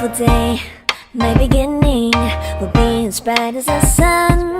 beautiful day. My beginning will be as bright as the sun.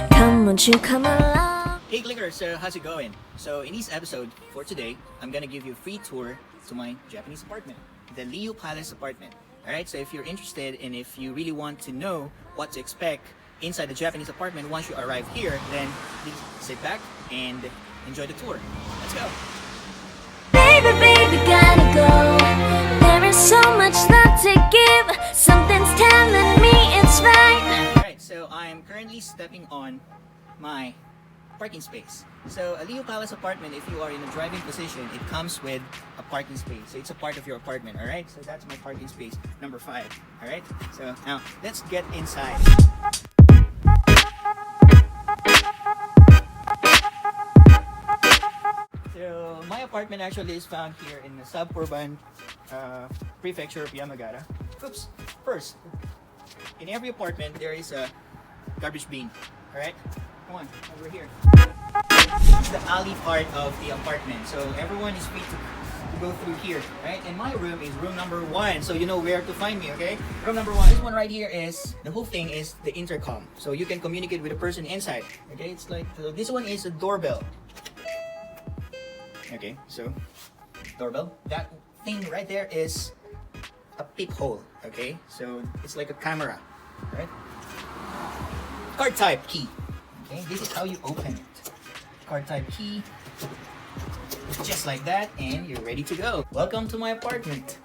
Come, won't you come along? Hey Clickers, so how's it going? So in this episode for today, I'm gonna give you a free tour to my Japanese apartment, the Leo Palace apartment. Alright, so if you're interested and if you really want to know what to expect inside the Japanese apartment once you arrive here, then please sit back and enjoy the tour. Let's go! Baby, baby, gotta go. There is so much love to give. Something's telling me it's right. Alright, so I'm currently stepping on my parking space. So a Leo Palace apartment, if you are in a driving position, it comes with a parking space. So it's a part of your apartment, alright? So that's my parking space, number 5, alright? So now, let's get inside. So my apartment actually is found here in the suburban prefecture of Yamagata. Oops, first, in every apartment there is a garbage bin, alright? Come on, over here. This is the alley part of the apartment, so everyone is free to go through here, right? And my room is room number 1, so you know where to find me, okay? Room number 1. This one right here is, the whole thing is the intercom, so you can communicate with the person inside, okay? It's like, so this one is a doorbell. Okay, so, doorbell. That thing right there is a peephole, okay? So, it's like a camera, right? Card type key. Okay, this is how you open it. Card type key, just like that, and you're ready to go. Welcome to my apartment.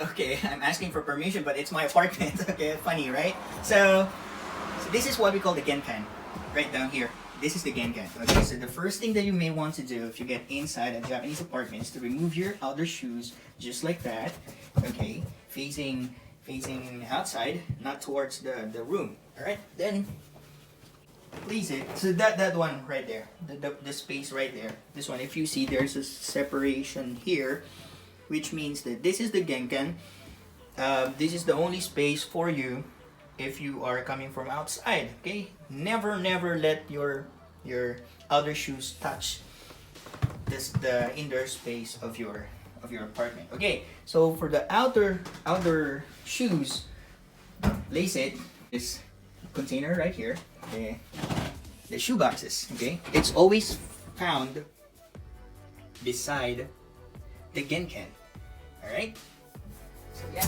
Okay, I'm asking for permission, but it's my apartment. Okay, funny, right? So this is what we call the genkan, right down here. This is the genkan. Okay, so the first thing that you may want to do if you get inside a Japanese apartment is to remove your outer shoes, just like that. Okay, facing outside, not towards the room. All right, then place it. So that one right there, the space right there. This one, if you see, there's a separation here, which means that this is the genkan. This is the only space for you if you are coming from outside. Okay, never let your outer shoes touch the indoor space of your apartment. Okay, so for the outer shoes, place it this container right here, the shoe boxes. Okay, it's always found beside the genkan. All right, so yeah.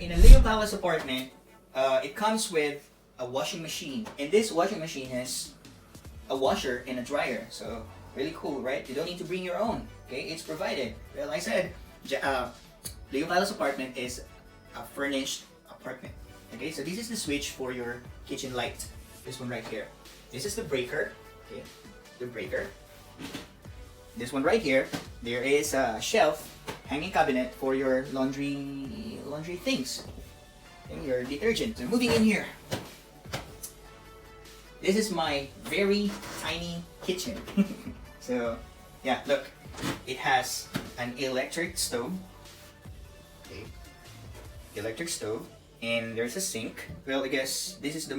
In a Leo Palace apartment, it comes with a washing machine, and this washing machine has a washer and a dryer, so really cool, right? You don't need to bring your own, okay? It's provided. Well, I said, Leo Palace apartment is a furnished apartment, okay? So this is the switch for your kitchen light, this one right here. This is the breaker, okay? The breaker. This one right here, there is a shelf, hanging cabinet for your laundry things, and your detergent. So moving in here, this is my very tiny kitchen. So yeah, look, it has an electric stove, okay, electric stove, and there's a sink. Well, I guess this is the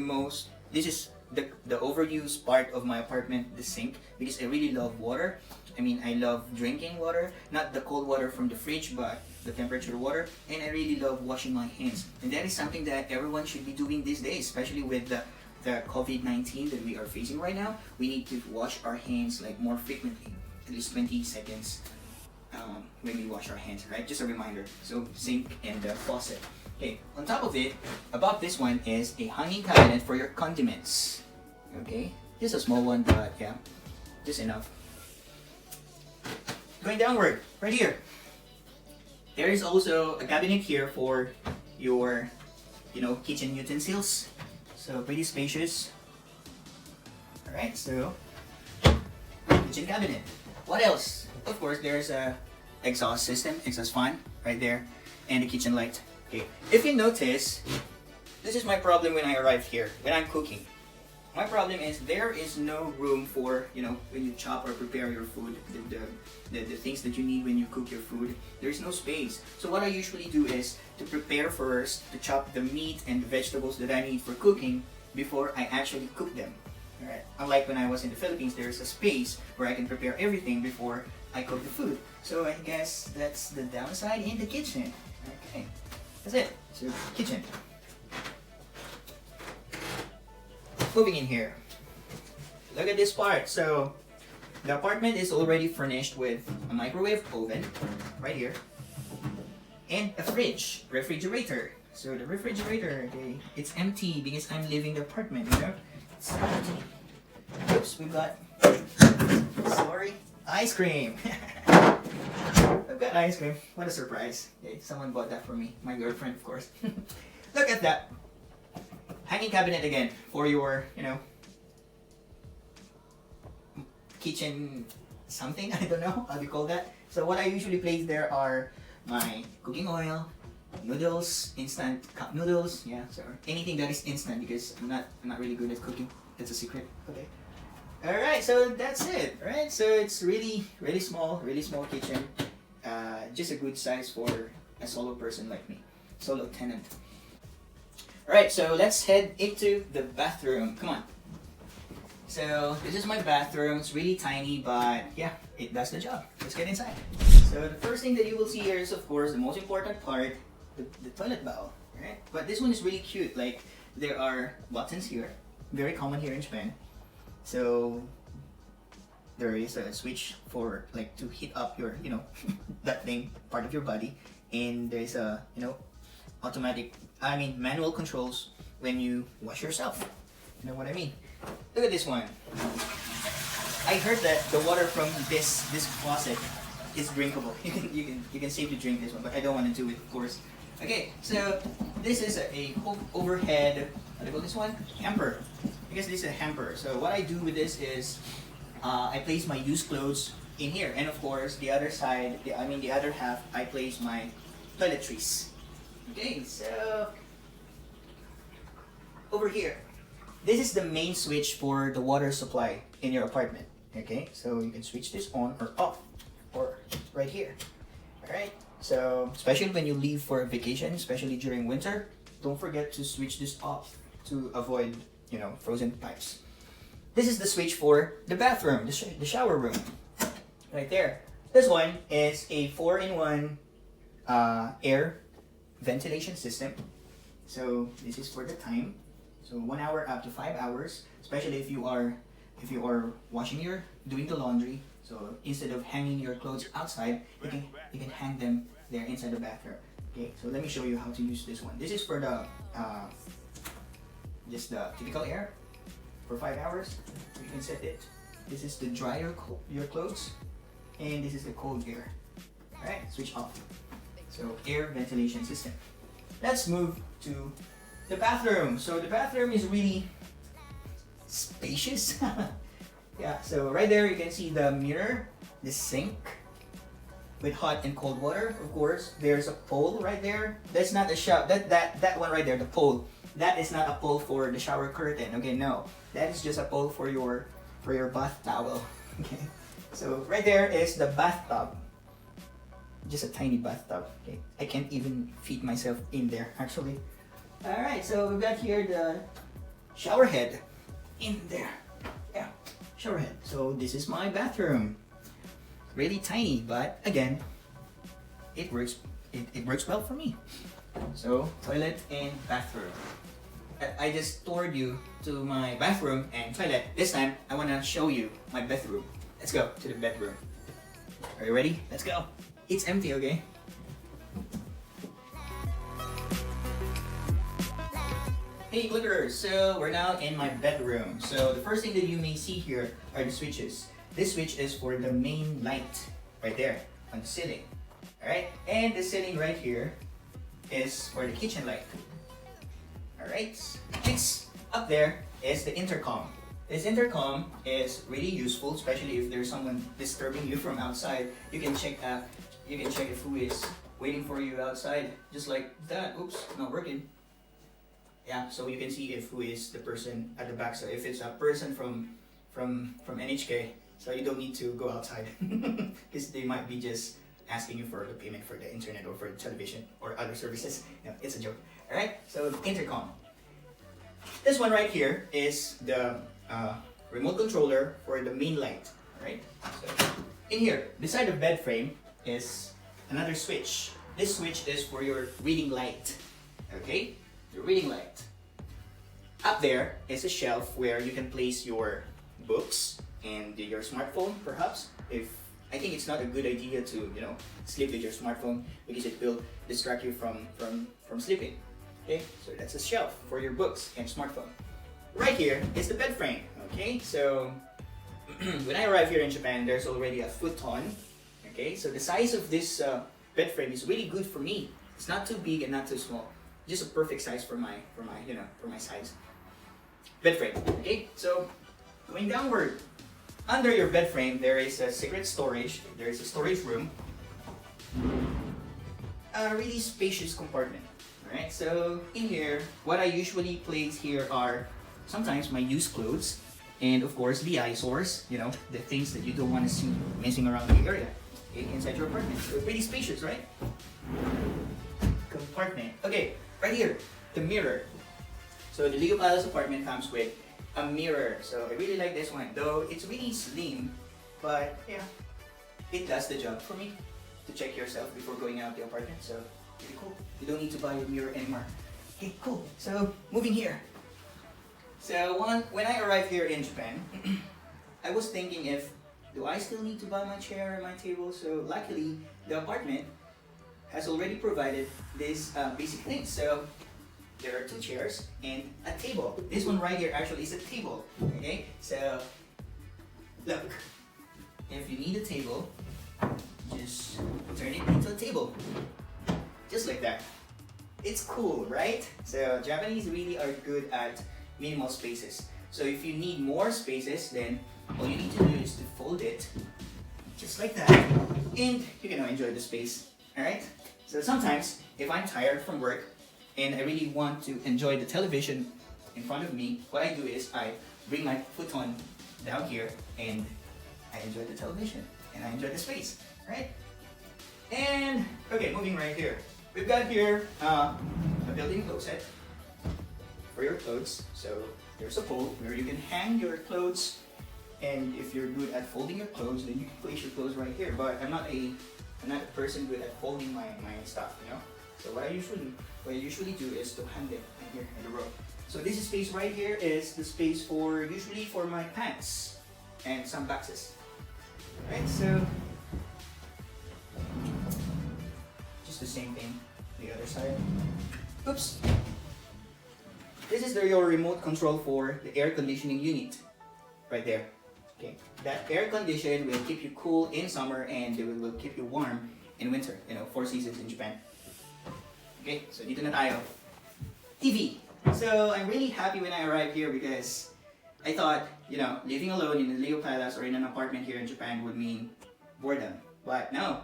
overused part of my apartment, the sink, because I really love water. I mean, I love drinking water, not the cold water from the fridge, but the temperature water, and I really love washing my hands. And that is something that everyone should be doing these days, especially with the COVID-19 that we are facing right now. We need to wash our hands like more frequently, at least 20 seconds when we wash our hands, right? Just a reminder. So sink and the faucet. Okay, on top of it, above this one is a hanging cabinet for your condiments. Okay, just a small one, but yeah, just enough. Going downward, right here, there is also a cabinet here for your, kitchen utensils. So pretty spacious. All right, so kitchen cabinet. What else? Of course, there's a exhaust system, exhaust fan right there, and the kitchen light. Okay, if you notice, this is my problem when I arrive here, when I'm cooking. My problem is there is no room for, when you chop or prepare your food, the things that you need when you cook your food. There's no space. So what I usually do is to prepare first, to chop the meat and the vegetables that I need for cooking before I actually cook them. Alright. Unlike when I was in the Philippines, there's a space where I can prepare everything before I cook the food. So I guess that's the downside in the kitchen. Okay, that's it. So kitchen. Moving in here. Look at this part. So the apartment is already furnished with a microwave oven right here and a refrigerator. So the refrigerator, okay, it's empty because I'm leaving the apartment, It's empty. Oops, we got, sorry, ice cream. I've got ice cream. What a surprise. Okay, someone bought that for me. My girlfriend, of course. Look at that. Hanging cabinet again for your, kitchen something. I don't know how do you call that. So what I usually place there are my cooking oil, noodles, instant cup noodles. Yeah, so anything that is instant because I'm not really good at cooking. That's a secret. Okay. All right, so that's it. All right, so it's really small kitchen. Just a good size for a solo person like me, solo tenant. Alright, so let's head into the bathroom. Come on. So this is my bathroom. It's really tiny, but yeah, it does the job. Let's get inside. So the first thing that you will see here is, of course, the most important part, the toilet bowl. Right? But this one is really cute. Like, there are buttons here. Very common here in Japan. So there is a switch for, like, to heat up your, that thing, part of your body. And there's a, manual controls when you wash yourself. You know what I mean? Look at this one. I heard that the water from this faucet is drinkable. You can safely drink this one, but I don't want to do it, of course. Okay, so this is a overhead. What do you call this one? Hamper. I guess this is a hamper. So what I do with this is I place my used clothes in here, and of course the other side, the other half, I place my toiletries. Okay, so over here, this is the main switch for the water supply in your apartment. Okay, so you can switch this on or off, or right here. All right, so especially when you leave for a vacation, especially during winter, don't forget to switch this off to avoid, frozen pipes. This is the switch for the bathroom, the shower room, right there. This one is a 4-in-1 air ventilation system. So this is for the time. So 1 hour up to 5 hours, especially if you are doing the laundry. So instead of hanging your clothes outside, you can hang them there inside the bathroom. Okay, so let me show you how to use this one. This is for the just the typical air for 5 hours. You can set it. This is the dry your clothes, and this is the cold air. All right, switch off. So air ventilation system. Let's move to the bathroom. So the bathroom is really spacious. Yeah, so right there you can see the mirror, the sink with hot and cold water. Of course, there's a pole right there. That's not a shower. That one right there, the pole. That is not a pole for the shower curtain. Okay, no. That is just a pole for your bath towel. Okay. So right there is the bathtub. Just a tiny bathtub. Okay, I can't even feed myself in there actually. All right, so we've got here the shower head in there. Yeah, shower head. So this is my bathroom. Really tiny, but again, it works. It works well for me. So toilet and bathroom. I just toured you to my bathroom and toilet. This time I want to show you my bedroom. Let's go to the bedroom. Are you ready? Let's go. It's empty, okay? Hey clickers, so we're now in my bedroom. So the first thing that you may see here are the switches. This switch is for the main light right there on the ceiling. Alright, and the ceiling right here is for the kitchen light. Alright, next up there is the intercom. This intercom is really useful, especially if there's someone disturbing you from outside. You can check if who is waiting for you outside, just like that. Oops, not working. Yeah, so you can see if who is the person at the back. So if it's a person from NHK, so you don't need to go outside because they might be just asking you for the payment for the internet or for the television or other services. No, it's a joke. All right. So the intercom. This one right here is the remote controller for the main light. All right. So in here, beside the bed frame is another switch. This switch is for your reading light. Okay, your reading light. Up there is a shelf where you can place your books and your smartphone, perhaps. If I think it's not a good idea to sleep with your smartphone because it will distract you from sleeping. Okay, so that's a shelf for your books and smartphone. Right here is the bed frame. Okay, so when I arrived here in Japan, there's already a futon. Okay, so the size of this bed frame is really good for me. It's not too big and not too small. Just a perfect size for my size. Bed frame. Okay, so going downward, under your bed frame there is a secret storage. There is a storage room. A really spacious compartment. All right, so in here, what I usually place here are sometimes my used clothes, and of course the eyesores. The things that you don't want to see messing around the area. Inside your apartment. So pretty spacious, right? Compartment. Okay, right here, the mirror. So the Leo Palace apartment comes with a mirror. So I really like this one, though it's really slim, but yeah, it does the job for me to check yourself before going out the apartment. So pretty cool. You don't need to buy a mirror anymore. Okay, cool. So moving here. So when I arrived here in Japan, I was thinking if do I still need to buy my chair and my table? So luckily, the apartment has already provided these basic things. So there are 2 chairs and a table. This one right here actually is a table. Okay, so look, if you need a table, just turn it into a table, just like that. It's cool, right? So Japanese really are good at minimal spaces. So if you need more spaces, then all you need to do is to fold it just like that, and you can now enjoy the space. Alright? So sometimes if I'm tired from work and I really want to enjoy the television in front of me, what I do is I bring my futon down here and I enjoy the television and I enjoy the space. Right? And okay, moving right here. We've got here a built-in closet for your clothes. So there's a pole where you can hang your clothes. And if you're good at folding your clothes, then you can place your clothes right here. But I'm not a person good at folding my stuff, So what I usually do is to hang it in here in the row. So this space right here is the space usually for my pants and some boxes. Right, so just the same thing, the other side. Oops. This is your remote control for the air conditioning unit, right there. Okay, that air condition will keep you cool in summer and it will keep you warm in winter. 4 seasons in Japan. Okay, so dito na tayo. TV. So I'm really happy when I arrived here because I thought, living alone in a Leo Palace or in an apartment here in Japan would mean boredom. But no,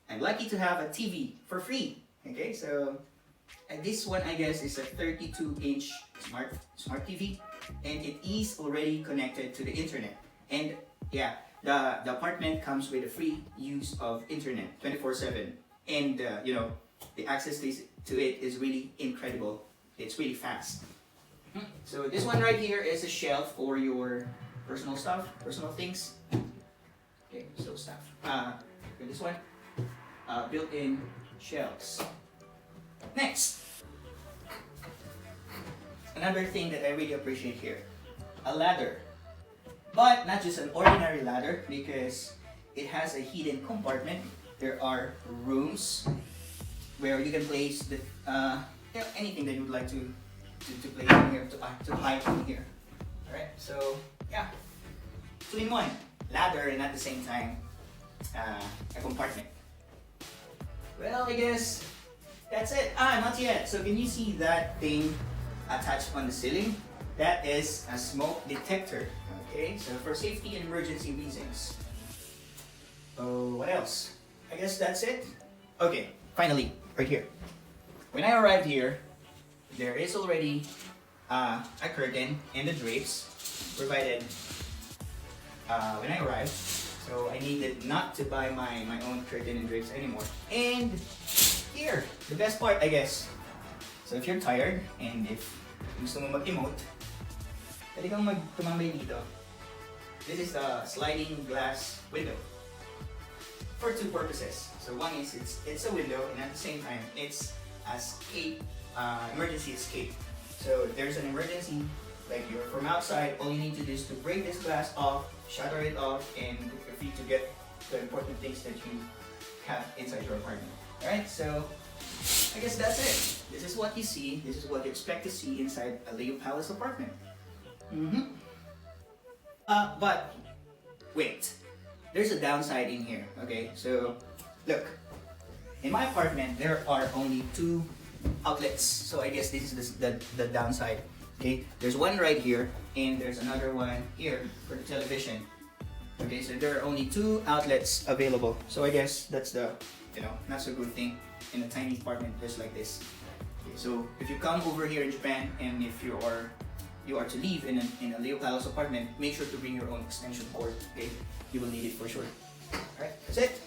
I'm lucky to have a TV for free. Okay, so this one I guess is a 32-inch smart TV, and it is already connected to the internet. And yeah, the apartment comes with a free use of internet 24/7, and the access to it is really incredible. It's really fast. So this one right here is a shelf for your personal stuff, personal things. Okay, so stuff. For this one, built-in shelves. Next, another thing that I really appreciate here, a ladder. But not just an ordinary ladder, because it has a hidden compartment. There are rooms where you can place anything that you would like to place in here, to hide in here. Alright, so yeah, 2-in-1, ladder and at the same time a compartment. Well, I guess that's it. Not yet. So can you see that thing attached on the ceiling? That is a smoke detector. Okay, so for safety and emergency reasons. Oh, what else? I guess that's it. Okay, finally, right here. When I arrived here, there is already a curtain and the drapes provided when I arrived. So I needed not to buy my own curtain and drapes anymore. And here, the best part, I guess. So if you're tired and if gusto mo mag-emote, pwede kang tumambay dito. This is a sliding glass window for two purposes. So one is it's a window, and at the same time it's a escape, emergency escape. So if there's an emergency, like you're from outside, all you need to do is to break this glass off, shatter it off, and you're free to get the important things that you have inside your apartment. Alright, so I guess that's it. This is what you see. This is what you expect to see inside a Leo Palace apartment. But wait, there's a downside in here. Okay, so look, in my apartment there are only 2 outlets. So I guess this is the downside. Okay, there's one right here, and there's another one here for the television. Okay, so there are only 2 outlets available. So I guess that's the not so good thing in a tiny apartment just like this. Okay, so if you come over here in Japan, and if you are to live in a Leo Palace apartment, make sure to bring your own extension cord. Okay, you will need it for sure. Alright, that's it.